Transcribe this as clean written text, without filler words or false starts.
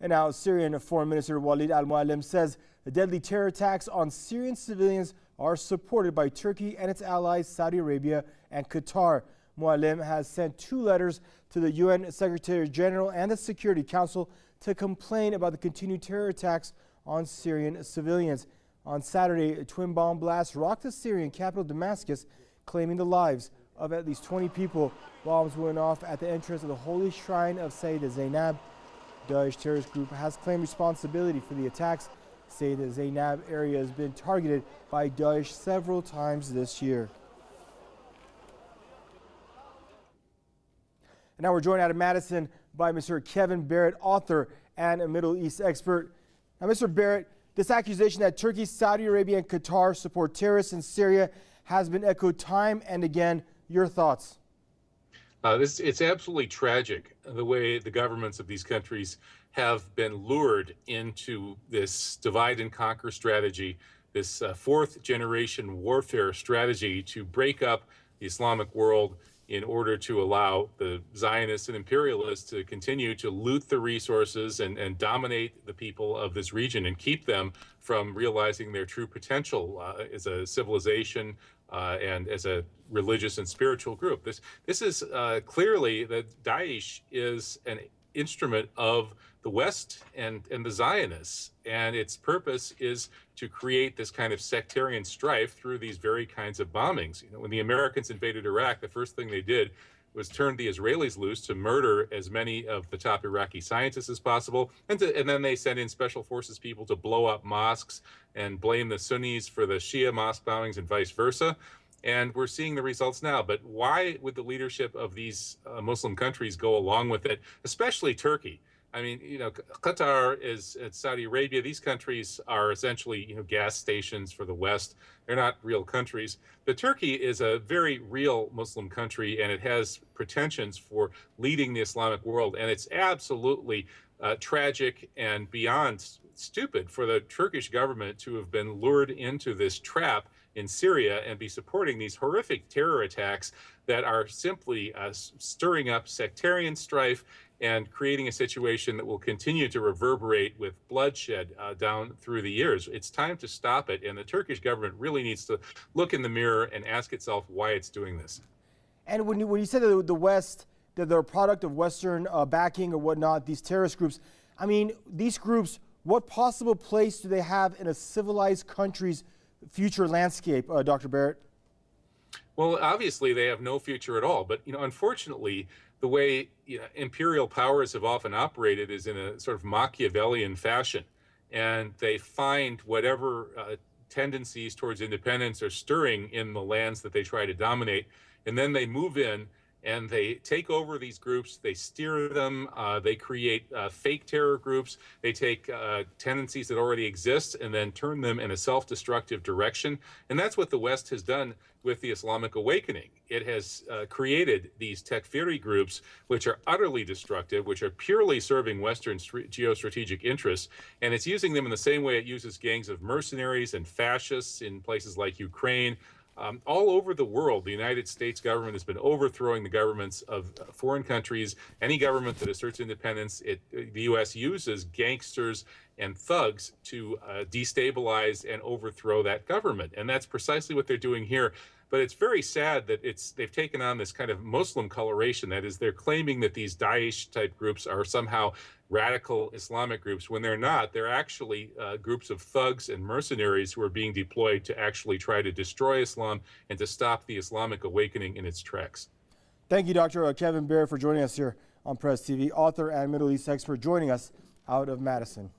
And now Syrian Foreign Minister Walid al-Muallem says the deadly terror attacks on Syrian civilians are supported by Turkey and its allies Saudi Arabia and Qatar. Muallem has sent 2 letters to the UN Secretary General and the Security Council to complain about the continued terror attacks on Syrian civilians. On Saturday, twin bomb blasts rocked the Syrian capital Damascus, claiming the lives of at least 20 people. Bombs went off at the entrance of the holy shrine of Sayyidah Zaynab. Daesh terrorist group has claimed responsibility for the attacks. Sayyidah Zaynab area has been targeted by Daesh several times this year. And now we're joined out of Madison by Mr. Kevin Barrett, author and a Middle East expert. Now, Mr. Barrett, this accusation that Turkey, Saudi Arabia, and Qatar support terrorists in Syria has been echoed time and again. Your thoughts? It's absolutely tragic the way the governments of these countries have been lured into this divide and conquer strategy, this 4th generation warfare strategy to break up the Islamic world in order to allow the Zionists and imperialists to continue to loot the resources and dominate the people of this region and keep them from realizing their true potential as a civilization and as a religious and spiritual group. This is clearly that Daesh is an instrument of the West and the Zionists, and its purpose is to create this kind of sectarian strife through these very kinds of bombings. You know, when the Americans invaded Iraq, the first thing they did was turn the Israelis loose to murder as many of the top Iraqi scientists as possible, and then they sent in special forces people to blow up mosques and blame the Sunnis for the Shia mosque bombings and vice versa. And we're seeing the results now. But why would the leadership of these Muslim countries go along with it, especially Turkey? I mean, you know, Qatar is Saudi Arabia. These countries are essentially, you know, gas stations for the West. They're not real countries. But Turkey is a very real Muslim country, and it has pretensions for leading the Islamic world. And it's absolutely tragic and beyond stupid for the Turkish government to have been lured into this trap in Syria and be supporting these horrific terror attacks that are simply stirring up sectarian strife and creating a situation that will continue to reverberate with bloodshed down through the years. It's time to stop it, and the Turkish government really needs to look in the mirror and ask itself why it's doing this. And when you said that the West, that they're a product of Western backing or whatnot, these terrorist groups, I mean, these groups, what possible place do they have in a civilized country's future landscape, Dr. Barrett? Well, obviously they have no future at all. But, you know, unfortunately, the way imperial powers have often operated is in a sort of Machiavellian fashion. And they find whatever tendencies towards independence are stirring in the lands that they try to dominate. And then they move in and they take over these groups, they steer them, they create fake terror groups, they take tendencies that already exist and then turn them in a self-destructive direction. And that's what the West has done with the Islamic awakening. It has created these Tekfiri groups, which are utterly destructive, which are purely serving Western geostrategic interests, and it's using them in the same way it uses gangs of mercenaries and fascists in places like Ukraine. All over the world, the United States government has been overthrowing the governments of foreign countries. Any government that asserts independence, the U.S. uses gangsters and thugs to destabilize and overthrow that government. And that's precisely what they're doing here. But it's very sad that they've taken on this kind of Muslim coloration. That is, they're claiming that these Daesh-type groups are somehow radical Islamic groups, when they're not. They're actually groups of thugs and mercenaries who are being deployed to actually try to destroy Islam and to stop the Islamic awakening in its tracks. Thank you, Dr. Kevin Barrett, for joining us here on Press TV, author and Middle East expert, joining us out of Madison.